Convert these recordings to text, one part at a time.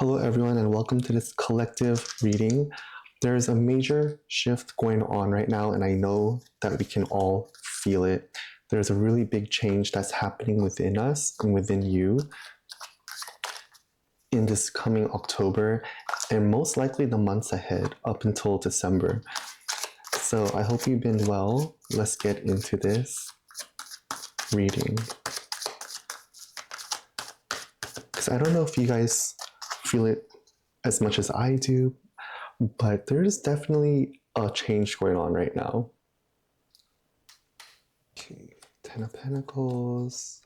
Hello, everyone, and welcome to this collective reading. There's a major shift going on right now, and I know that we can all feel it. There's a really big change that's happening within us and within you in this coming October, and most likely the months ahead up until December. So I hope you've been well. Let's get into this reading. Because I don't know if you guys feel it as much as I do, but there's definitely a change going on right now. Okay, Ten of Pentacles,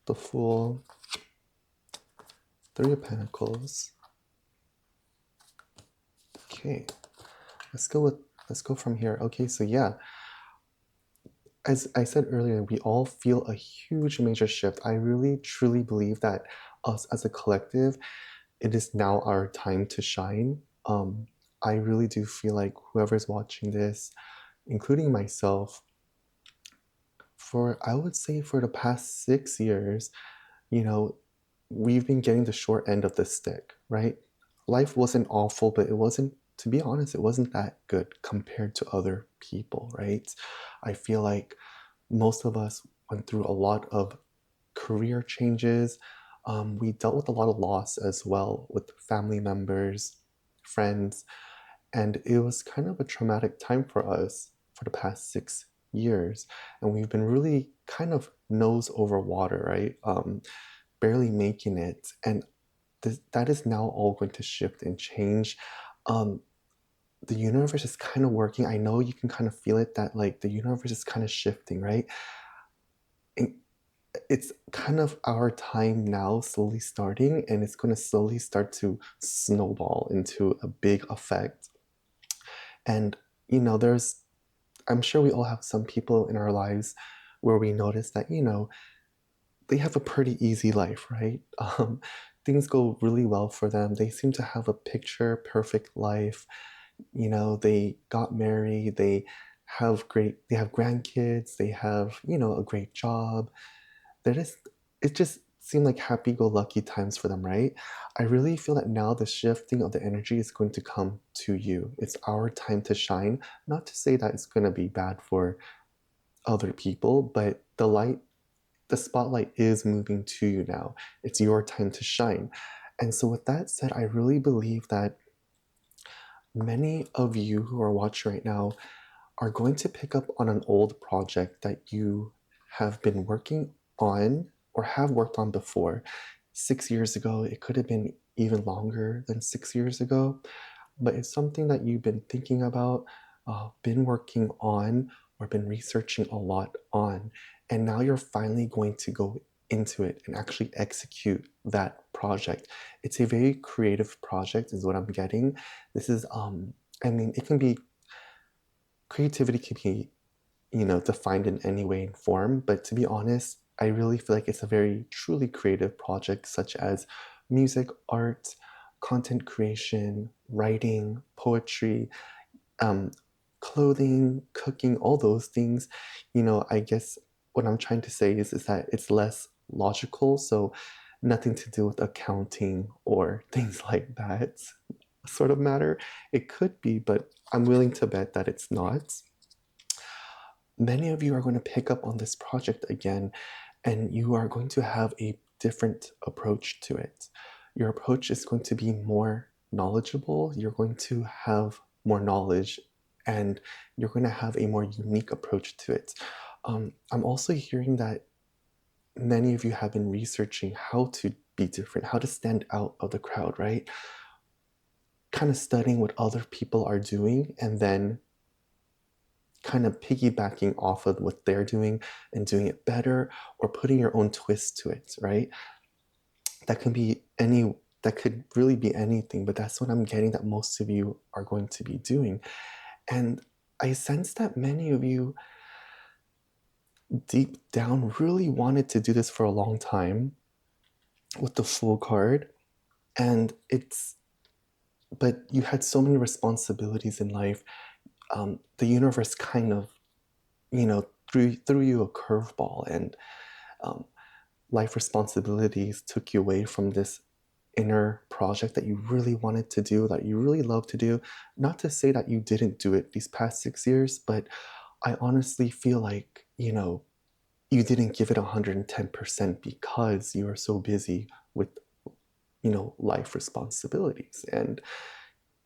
the Fool, Three of Pentacles. Okay, let's go from here. Okay, so yeah, as I said earlier, we all feel a huge major shift. I really truly believe that us as a collective, it is now our time to shine. I really do feel like whoever's watching this, including myself, I would say for the past 6 years, we've been getting the short end of the stick, right? Life wasn't awful, but to be honest, it wasn't that good compared to other people, right? I feel like most of us went through a lot of career changes. We dealt with a lot of loss as well with family members, friends, and it was kind of a traumatic time for us for the past 6 years. And we've been really kind of nose over water, right? Barely making it. And that is now all going to shift and change. The universe is kind of working. I know you can kind of feel it, that like the universe is kind of shifting, right? It's kind of our time now slowly starting, and it's going to slowly start to snowball into a big effect. And I'm sure we all have some people in our lives where we notice that they have a pretty easy life, right? Things go really well for them. They seem to have a picture perfect life. They got married, they have grandkids, they have a great job. It just seemed like happy-go-lucky times for them, right? I really feel that now the shifting of the energy is going to come to you. It's our time to shine. Not to say that it's going to be bad for other people, but the spotlight is moving to you now. It's your time to shine. And so with that said, I really believe that many of you who are watching right now are going to pick up on an old project that you have been working on or have worked on before. 6 years ago, it could have been even longer than 6 years ago, but it's something that you've been thinking about, been working on, or been researching a lot on. And now you're finally going to go into it and actually execute that project. It's a very creative project is what I'm getting. This is, it can be, creativity can be, defined in any way and form, but to be honest, I really feel like it's a very truly creative project, such as music, art, content creation, writing, poetry, clothing, cooking, all those things. I guess what I'm trying to say is that it's less logical, so nothing to do with accounting or things like that sort of matter. It could be, but I'm willing to bet that it's not. Many of you are going to pick up on this project again, and you are going to have a different approach to it. Your approach is going to be more knowledgeable. You're going to have more knowledge, and you're going to have a more unique approach to it. I'm also hearing that many of you have been researching how to be different, how to stand out of the crowd, right? Kind of studying what other people are doing and then kind of piggybacking off of what they're doing and doing it better, or putting your own twist to it, right? That could really be anything, but that's what I'm getting that most of you are going to be doing. And I sense that many of you deep down really wanted to do this for a long time with the Fool card, but you had so many responsibilities in life. The universe kind of, threw you a curveball, and life responsibilities took you away from this inner project that you really wanted to do, that you really love to do. Not to say that you didn't do it these past 6 years, but I honestly feel like, you didn't give it 110% because you are so busy with, life responsibilities. And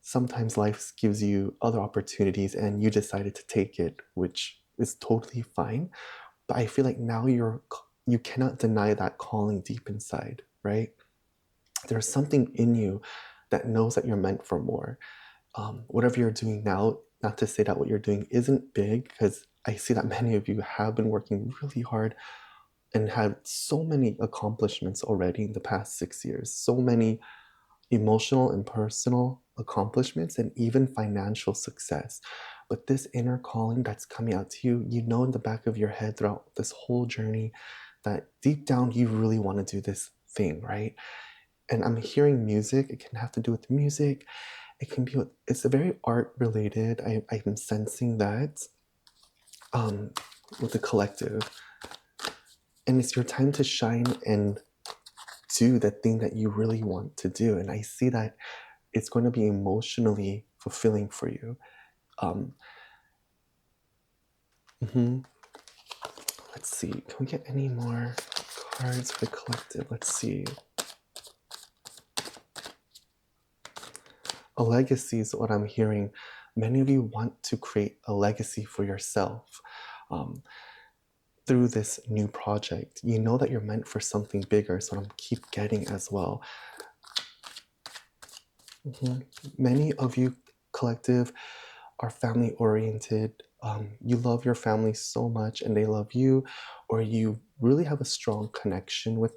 sometimes life gives you other opportunities and you decided to take it, which is totally fine. But I feel like now you cannot deny that calling deep inside, right? There's something in you that knows that you're meant for more. Whatever you're doing now, not to say that what you're doing isn't big, because I see that many of you have been working really hard and had so many accomplishments already in the past 6 years, so many emotional and personal accomplishments, and even financial success. But this inner calling that's coming out to you, you know in the back of your head throughout this whole journey that deep down you really want to do this thing, right? And I'm hearing music. It can have to do with music. It can be, it's a very art related. I'm sensing that with the collective. And it's your time to shine and do the thing that you really want to do. And I see that it's going to be emotionally fulfilling for you. Let's see. Can we get any more cards for the collective? Let's see. A legacy is what I'm hearing. Many of you want to create a legacy for yourself through this new project. You know that you're meant for something bigger, so I'm keep getting as well. Many of you, collective, are family oriented. You love your family so much and they love you, or you really have a strong connection with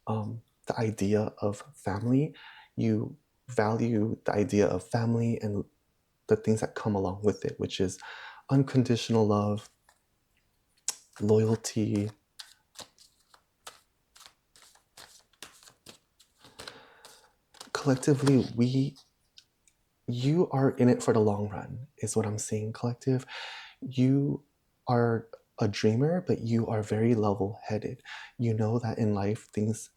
the idea of family. You value the idea of family and the things that come along with it, which is unconditional love, loyalty. Collectively, you are in it for the long run, is what I'm saying, collective. You are a dreamer, but you are very level-headed. You know that in life, things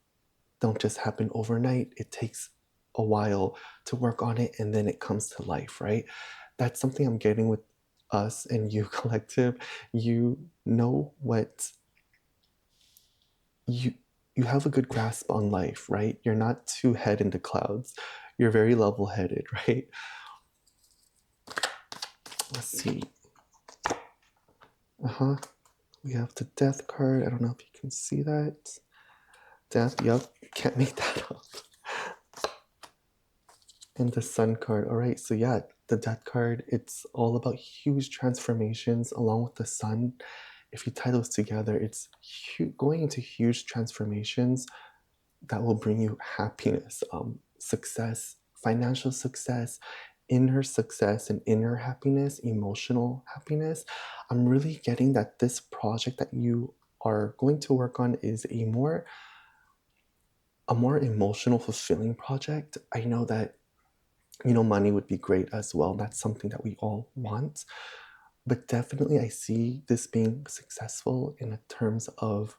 don't just happen overnight. It takes a while to work on it, and then it comes to life, right? That's something I'm getting with us and you, collective. You know what you have a good grasp on life, right? You're not too head in the clouds. You're very level-headed, right? Let's see. We have the death card. I don't know if you can see that. Death, yep, can't make that up. And the sun card. All right, so yeah, the death card, it's all about huge transformations along with the sun. If you tie those together, it's going into huge transformations that will bring you happiness, success, financial success, inner success and inner happiness, emotional happiness. I'm really getting that this project that you are going to work on is a more emotional, fulfilling project. I know that, money would be great as well. That's something that we all want. But definitely I see this being successful in terms of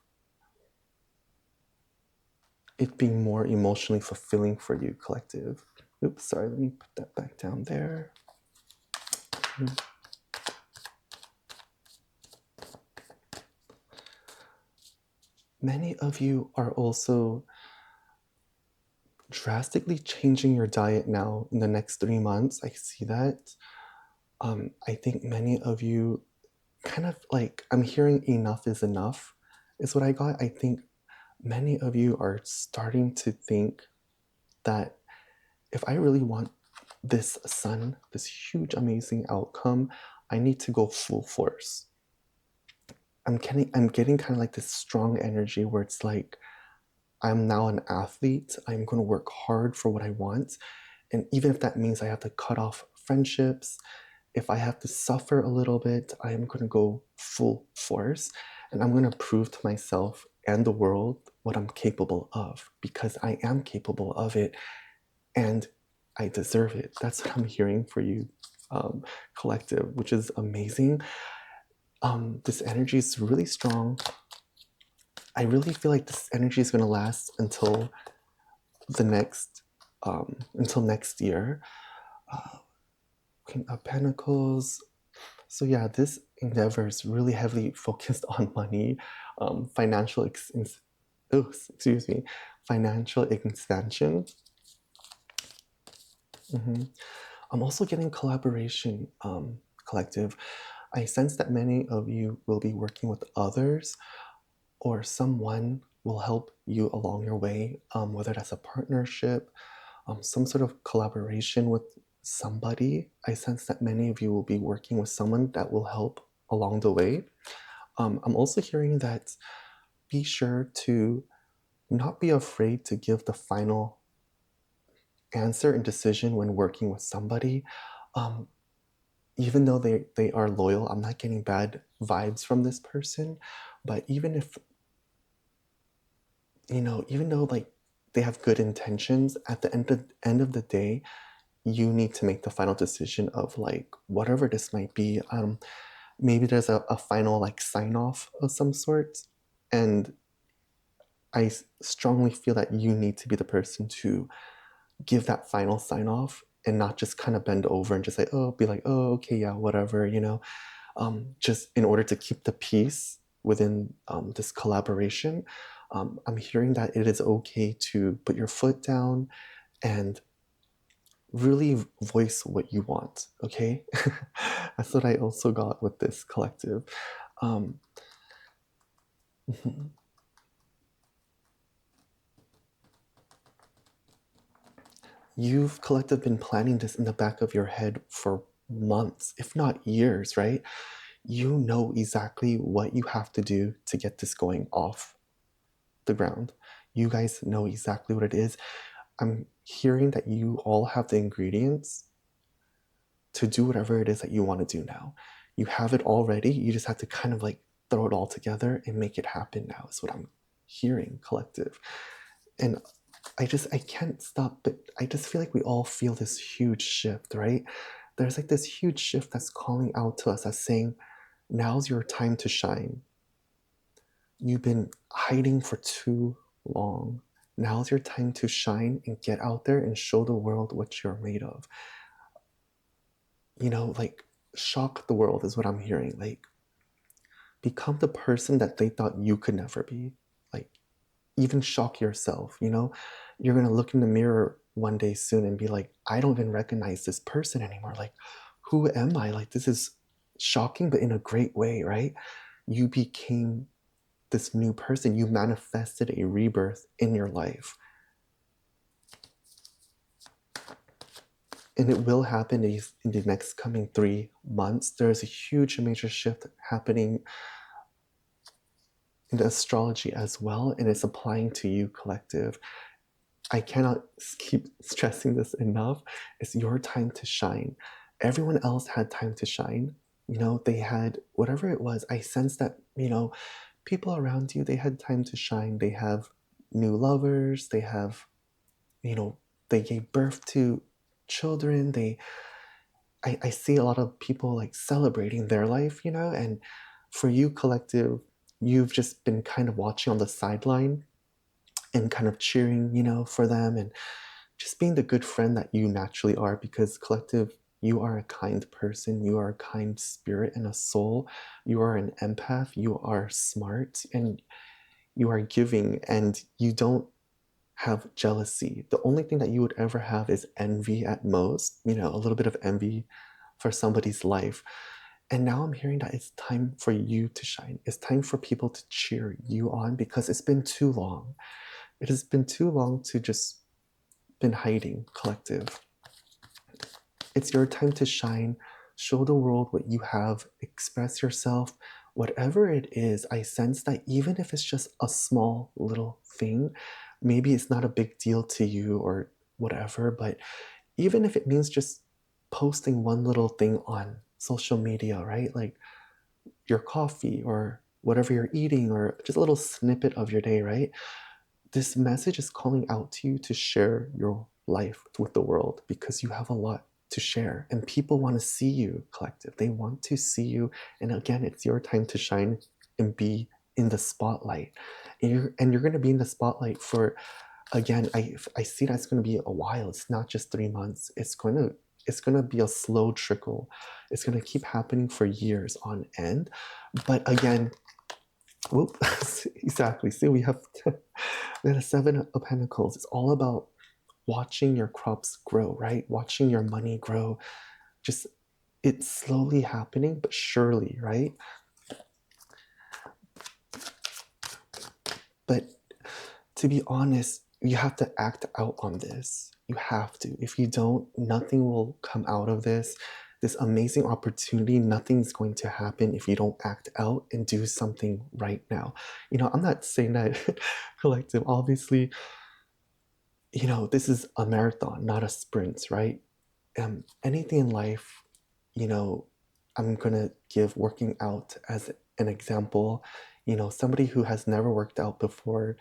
it being more emotionally fulfilling for you, collective. Oops, sorry, let me put that back down there. Many of you are also drastically changing your diet now in the next 3 months. I see that. I think many of you kind of like, I'm hearing enough is enough is what I got. I think many of you are starting to think that if I really want this sun, this huge, amazing outcome, I need to go full force. I'm getting kind of like this strong energy where it's like, I'm now an athlete. I'm going to work hard for what I want. And even if that means I have to cut off friendships, if I have to suffer a little bit, I am going to go full force. And I'm going to prove to myself and the world what I'm capable of, because I am capable of it and I deserve it. That's what I'm hearing for you, collective, which is amazing. This energy is really strong. I really feel like this energy is going to last until the next, until next year. King of Pentacles. So yeah, this endeavor is really heavily focused on money, financial financial expansion. I'm also getting collaboration, collective. I sense that many of you will be working with others, or someone will help you along your way, whether that's a partnership, some sort of collaboration with somebody. I sense that many of you will be working with someone that will help along the way. I'm also hearing that be sure to not be afraid to give the final answer and decision when working with somebody. Even though they are loyal, I'm not getting bad vibes from this person. But even if, even though like they have good intentions, at the end of the day, you need to make the final decision of like whatever this might be. Maybe there's a final like sign off of some sort, and I strongly feel that you need to be the person to give that final sign off and not just kind of bend over and just like, be like, oh, okay, yeah, whatever, just in order to keep the peace within this collaboration. I'm hearing that it is okay to put your foot down and really voice what you want, okay? That's what I also got with this collective. You've collective been planning this in the back of your head for months, if not years, right? You know exactly what you have to do to get this going off the ground. You guys know exactly what it is. I'm hearing that you all have the ingredients to do whatever it is that you want to do now. You have it already. You just have to kind of like throw it all together and make it happen now, is what I'm hearing, collective. And I can't stop, but I just feel like we all feel this huge shift, right? There's like this huge shift that's calling out to us, that's saying, now's your time to shine. You've been hiding for too long. Now's your time to shine and get out there and show the world what you're made of. Like, shock the world is what I'm hearing. Like, become the person that they thought you could never be. Like, even shock yourself. You're gonna look in the mirror one day soon and be like, I don't even recognize this person anymore. Like, who am I? Like, this is shocking, but in a great way, right? You became this new person. You manifested a rebirth in your life. And it will happen in the next coming 3 months. There's a huge major shift happening in astrology as well, and it's applying to you, collective. I cannot keep stressing this enough. It's your time to shine. Everyone else had time to shine. They had whatever it was. I sense that, people around you, they had time to shine. They have new lovers. They have, they gave birth to children. I see a lot of people like celebrating their life, and for you, collective, you've just been kind of watching on the sideline and kind of cheering, for them, and just being the good friend that you naturally are, because collective, you are a kind person, you are a kind spirit and a soul, you are an empath, you are smart, and you are giving, and you don't have jealousy. The only thing that you would ever have is envy at most, a little bit of envy for somebody's life. And now I'm hearing that it's time for you to shine. It's time for people to cheer you on, because it's been too long. It has been too long to just been hiding, collective. It's your time to shine. Show the world what you have. Express yourself. Whatever it is, I sense that even if it's just a small little thing, maybe it's not a big deal to you or whatever, but even if it means just posting one little thing on social media, right? Like your coffee or whatever you're eating, or just a little snippet of your day, right? This message is calling out to you to share your life with the world, because you have a lot to share, and people want to see you, collective. They want to see you. And again, it's your time to shine and be in the spotlight. And you're going to be in the spotlight for again, I see that it's going to be a while. It's not just 3 months. It's going to be a slow trickle. It's going to keep happening for years on end. But again, whoop, exactly. See, we have the Seven of Pentacles. It's all about watching your crops grow, right? Watching your money grow. Just, it's slowly happening, but surely, right? But to be honest, you have to act out on this. You have to. If you don't, nothing will come out of this. This amazing opportunity, nothing's going to happen if you don't act out and do something right now. I'm not saying that collective, obviously, this is a marathon, not a sprint, right? Anything in life, I'm going to give working out as an example. Somebody who has never worked out before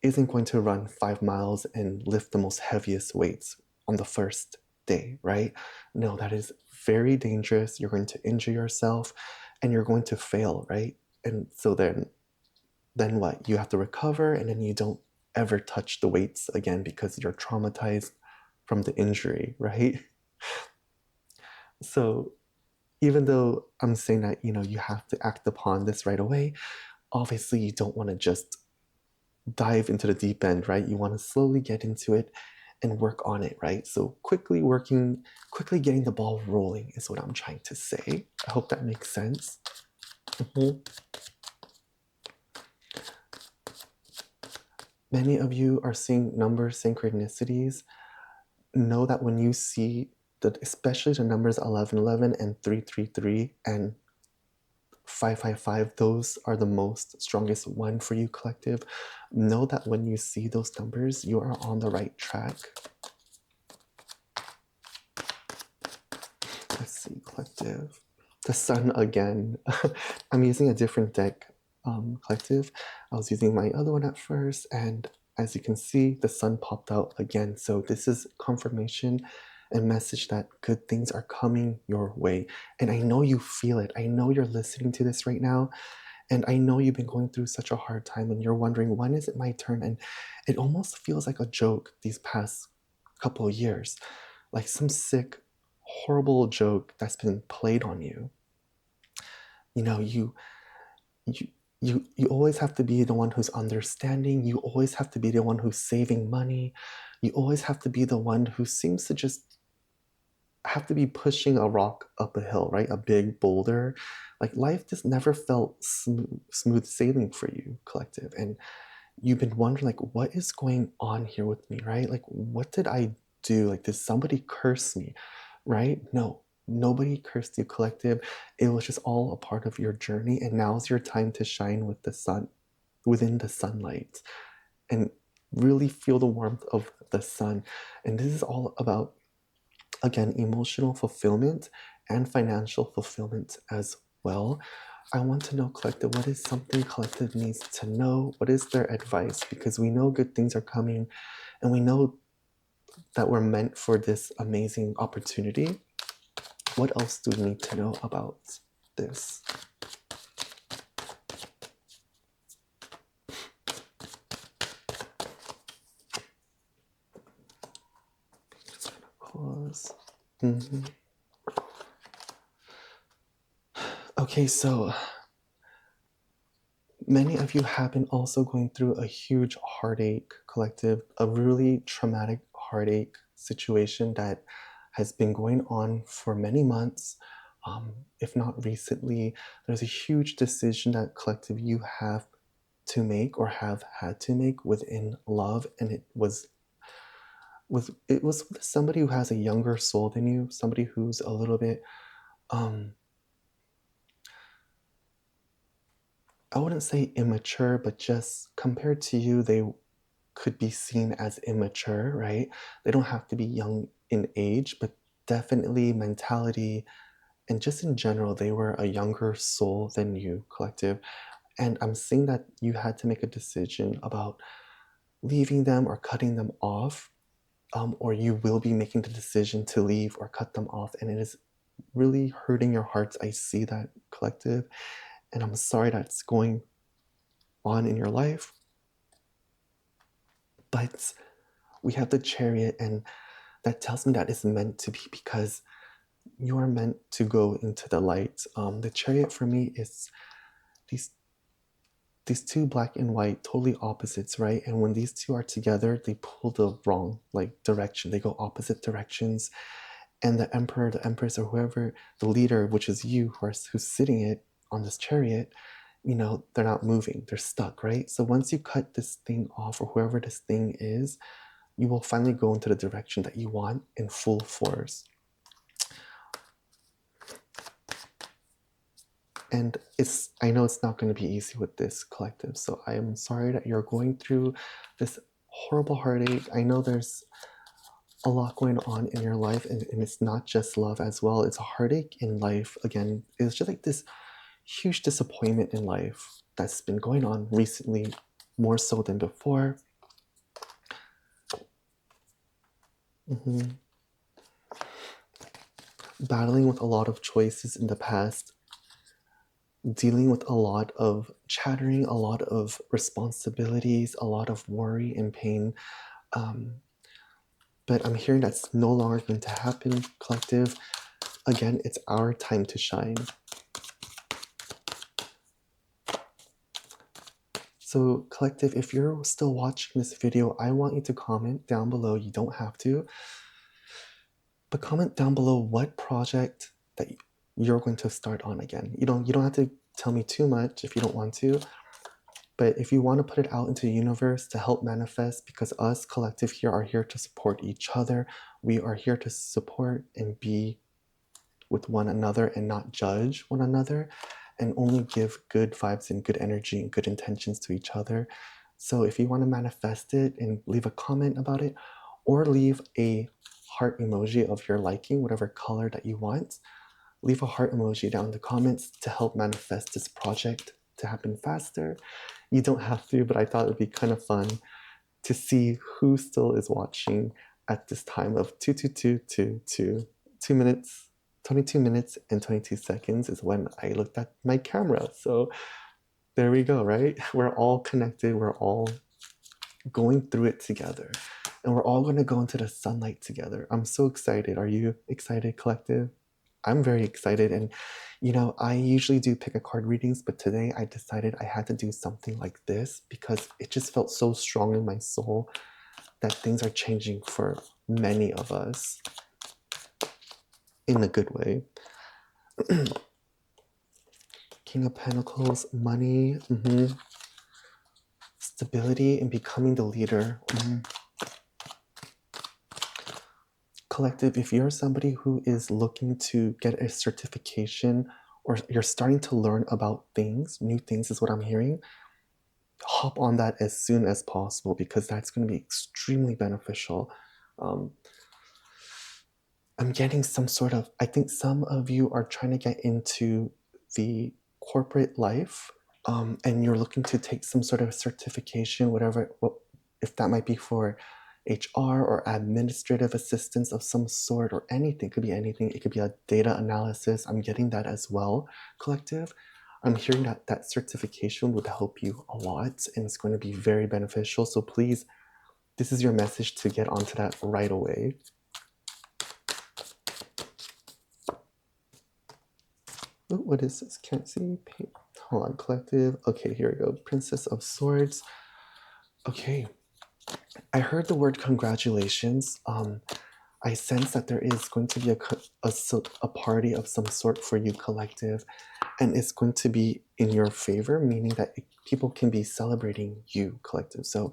isn't going to run 5 miles and lift the most heaviest weights on the first day, right? No, that is very dangerous. You're going to injure yourself and you're going to fail, right? And so then what? You have to recover, and then you don't ever touch the weights again because you're traumatized from the injury, right? So even though I'm saying that, you have to act upon this right away, obviously you don't want to just dive into the deep end, right? You want to slowly get into it and work on it, right? So quickly getting the ball rolling is what I'm trying to say. I hope that makes sense. Many of you are seeing number synchronicities. Know that when you see especially the numbers 1111 and 333 and 555, those are the most strongest one for you, collective. Know that when you see those numbers, you are on the right track. Let's see, collective. The sun again. I'm using a different deck, collective. I was using my other one at first, and as you can see, the sun popped out again. So this is confirmation and message that good things are coming your way. And I know you feel it. I know you're listening to this right now. And I know you've been going through such a hard time and you're wondering, when is it my turn? And it almost feels like a joke these past couple of years. Like some sick, horrible joke that's been played on you. You always have to be the one who's understanding. You always have to be the one who's saving money. You always have to be the one who seems to just have to be pushing a rock up a hill, right? A big boulder. Like life just never felt smooth sailing for you, collective. And you've been wondering, like, what is going on here with me, right? Like, what did I do? Like, did somebody curse me, right? No, nobody cursed you, collective. It was just all a part of your journey. And now's your time to shine with the sun, within the sunlight, and really feel the warmth of the sun. And this is all about, again, emotional fulfillment and financial fulfillment as well. I want to know, collective, what is something collective needs to know? What is their advice? Because we know good things are coming and we know that we're meant for this amazing opportunity. What else do we need to know about this? Just gonna pause. Okay, so many of you have been also going through a huge heartache, collective, a really traumatic heartache situation that has been going on for many months, if not recently. There's a huge decision that, collective, you have to make or have had to make within love, and it was with somebody who has a younger soul than you, somebody who's a little bit I wouldn't say immature, but just compared to you, they could be seen as immature, right? They don't have to be young in age, but definitely mentality and just in general, they were a younger soul than you, collective. And I'm seeing that you had to make a decision about leaving them or cutting them off, or you will be making the decision to leave or cut them off. And it is really hurting your hearts. I see that, collective. And I'm sorry that's going on in your life. But we have the Chariot, and that tells me that it's meant to be because you are meant to go into the light. The Chariot for me is these two black and white, totally opposites, right? And when these two are together, they pull the wrong direction. They go opposite directions. And the emperor, the empress, or whoever, the leader, which is you, who's sitting it on this chariot, they're not moving. They're stuck, right? So once you cut this thing off, or whoever this thing is, you will finally go into the direction that you want in full force. And I know it's not going to be easy with this collective, so I am sorry that you're going through this horrible heartache. I know there's a lot going on in your life, and it's not just love as well. It's a heartache in life. Again, it's just like this huge disappointment in life that's been going on recently, more so than before. Battling with a lot of choices in the past, dealing with a lot of chattering, a lot of responsibilities, a lot of worry and pain. But I'm hearing that's no longer going to happen, collective. Again, it's our time to shine. So, collective, if you're still watching this video, I want you to comment down below. You don't have to. But comment down below what project that you're going to start on again. You don't have to tell me too much if you don't want to. But if you want to put it out into the universe to help manifest, because us, collective, here are here to support each other. We are here to support and be with one another and not judge one another, and only give good vibes and good energy and good intentions to each other. So if you want to manifest it and leave a comment about it, or leave a heart emoji of your liking, whatever color that you want, leave a heart emoji down in the comments to help manifest this project to happen faster. You don't have to, but I thought it would be kind of fun to see who still is watching at this time of 2:22:22. 22 minutes and 22 seconds is when I looked at my camera. So there we go, right? We're all connected. We're all going through it together. And we're all going to go into the sunlight together. I'm so excited. Are you excited, collective? I'm very excited. And, I usually do pick a card readings, but today I decided I had to do something like this because it just felt so strong in my soul that things are changing for many of us in a good way. King of Pentacles, money, stability, and becoming the leader. Collective, if you're somebody who is looking to get a certification, or you're starting to learn about things, new things is what I'm hearing, hop on that as soon as possible because that's going to be extremely beneficial. I'm getting some sort of, I think some of you are trying to get into the corporate life, and you're looking to take some sort of certification, whatever, if that might be for HR or administrative assistance of some sort or anything. It could be anything. It could be a data analysis. I'm getting that as well, collective. I'm hearing that that certification would help you a lot and it's going to be very beneficial. So please, this is your message to get onto that right away. Ooh, what is this? Can't see. Hold on, collective. Okay, here we go. Princess of Swords. Okay. I heard the word congratulations. I sense that there is going to be a party of some sort for you, collective, and it's going to be in your favor, meaning that people can be celebrating you, collective. So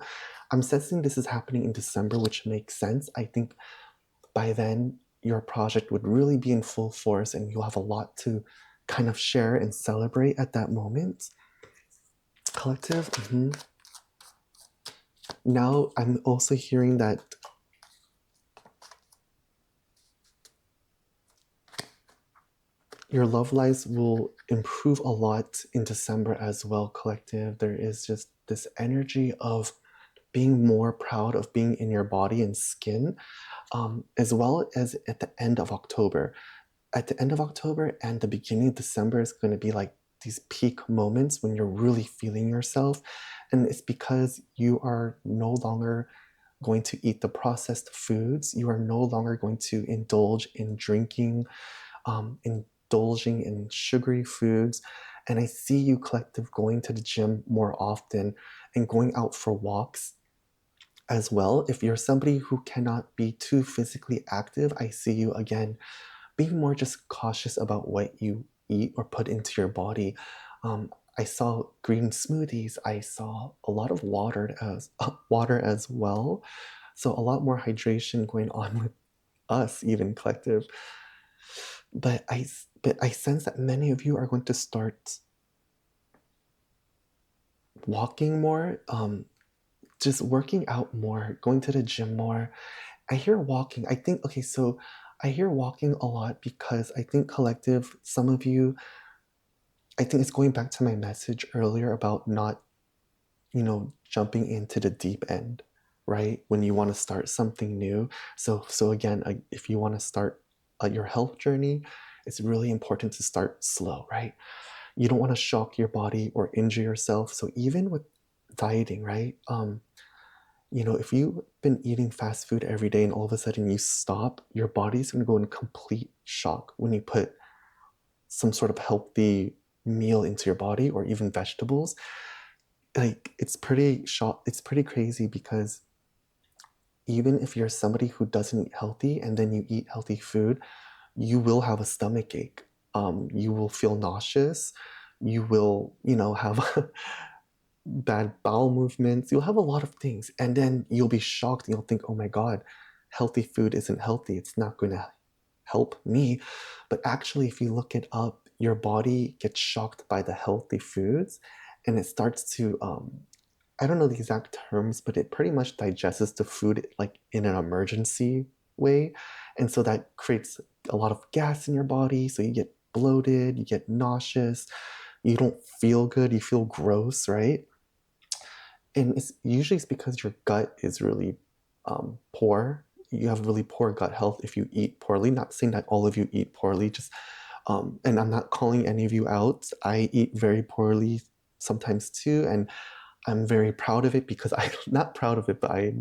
I'm sensing this is happening in December, which makes sense. I think by then your project would really be in full force and you'll have a lot to kind of share and celebrate at that moment. Collective. Now I'm also hearing that your love lives will improve a lot in December as well, collective. There is just this energy of being more proud of being in your body and skin, as well as at the end of October. At the end of October and the beginning of December is going to be like these peak moments when you're really feeling yourself. And it's because you are no longer going to eat the processed foods. You are no longer going to indulge in drinking, indulging in sugary foods. And I see you, collective, going to the gym more often and going out for walks as well. If you're somebody who cannot be too physically active, I see you again being more just cautious about what you eat or put into your body. I saw green smoothies. I saw a lot of water as well. So a lot more hydration going on with us, even, collective. But I sense that many of you are going to start walking more, just working out more, going to the gym more. I hear walking. I think, okay, so I hear walking a lot because I think, collective, some of you, I think it's going back to my message earlier about not, jumping into the deep end, right? When you want to start something new. So again, if you want to start your health journey, it's really important to start slow, right? You don't want to shock your body or injure yourself. So even with dieting, right? If you've been eating fast food every day and all of a sudden you stop, your body's going to go in complete shock when you put some sort of healthy meal into your body, or even vegetables. Like, it's pretty crazy, because even if you're somebody who doesn't eat healthy and then you eat healthy food, you will have a stomach ache. You will feel nauseous. You will, have bad bowel movements. You'll have a lot of things. And then you'll be shocked and you'll think, oh my God, healthy food isn't healthy. It's not going to help me. But actually, if you look it up, your body gets shocked by the healthy foods and it starts to, I don't know the exact terms, but it pretty much digests the food like in an emergency way. And so that creates a lot of gas in your body. So you get bloated, you get nauseous, you don't feel good, you feel gross, right? And it's because your gut is really poor. You have really poor gut health if you eat poorly. Not saying that all of you eat poorly, just and I'm not calling any of you out. I eat very poorly sometimes too, and I'm very proud of it, because I'm not proud of it, but I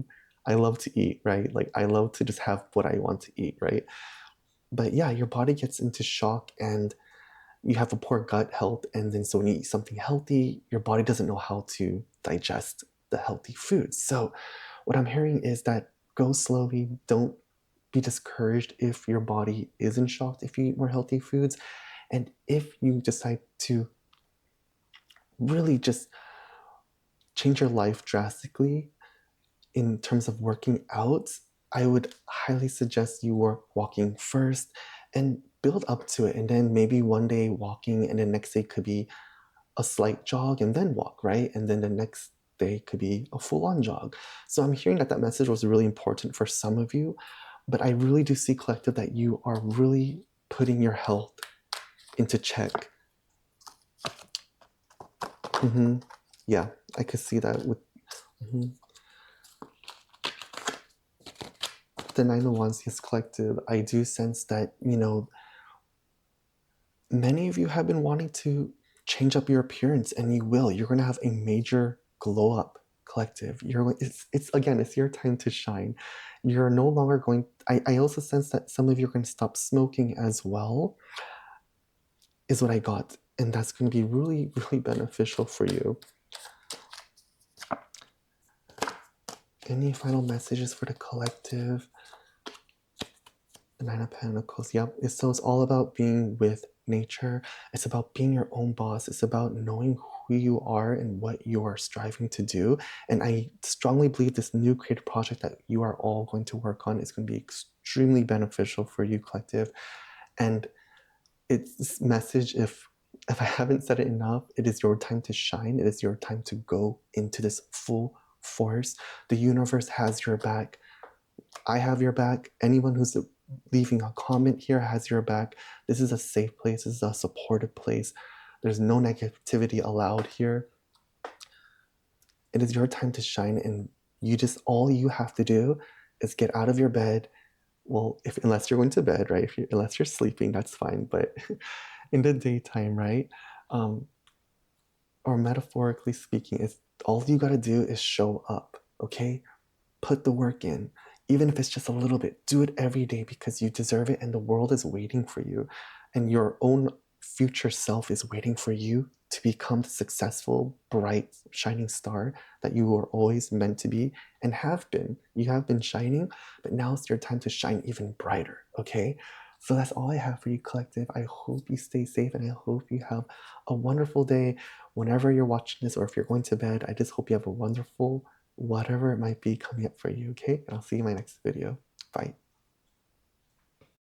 love to eat, right? Like, I love to just have what I want to eat, right? But yeah, your body gets into shock and you have a poor gut health, and then so when you eat something healthy, your body doesn't know how to digest the healthy foods. So what I'm hearing is that go slowly. Don't be discouraged if your body is in shock if you eat more healthy foods. And if you decide to really just change your life drastically in terms of working out, I would highly suggest you work walking first and build up to it. And then maybe one day walking, and the next day could be a slight jog and then walk, right? And then the next day could be a full-on jog. So I'm hearing that that message was really important for some of you, but I really do see, collective, that you are really putting your health into check. Yeah, I could see that with the Nine of Wands. Yes, collective, I do sense that, many of you have been wanting to change up your appearance, and you will. You're going to have a major glow up, collective. It's your time to shine. You're no longer going. I also sense that some of you are going to stop smoking as well, is what I got. And that's going to be really, really beneficial for you. Any final messages for the collective? The Nine of Pentacles. Yep. So it's all about being with nature. It's about being your own boss. It's about knowing who you are and what you are striving to do. And I strongly believe this new creative project that you are all going to work on is going to be extremely beneficial for you, collective. And it's this message, if I haven't said it enough, it is your time to shine. It is your time to go into this full force. The universe has your back. I have your back. Anyone who's leaving a comment here has your back. This is a safe place. This is a supportive place. There's no negativity allowed here. It is your time to shine, and all you have to do is get out of your bed. Well, unless you're going to bed, right? Unless you're sleeping, that's fine. But in the daytime, right? Or metaphorically speaking, all you gotta do is show up, okay? Put the work in. Even if it's just a little bit, do it every day because you deserve it and the world is waiting for you. And your own future self is waiting for you to become the successful, bright, shining star that you were always meant to be and have been. You have been shining, but now it's your time to shine even brighter, okay? So that's all I have for you, collective. I hope you stay safe and I hope you have a wonderful day whenever you're watching this or if you're going to bed. I just hope you have a wonderful whatever it might be coming up for you, okay? And I'll see you in my next video. Bye.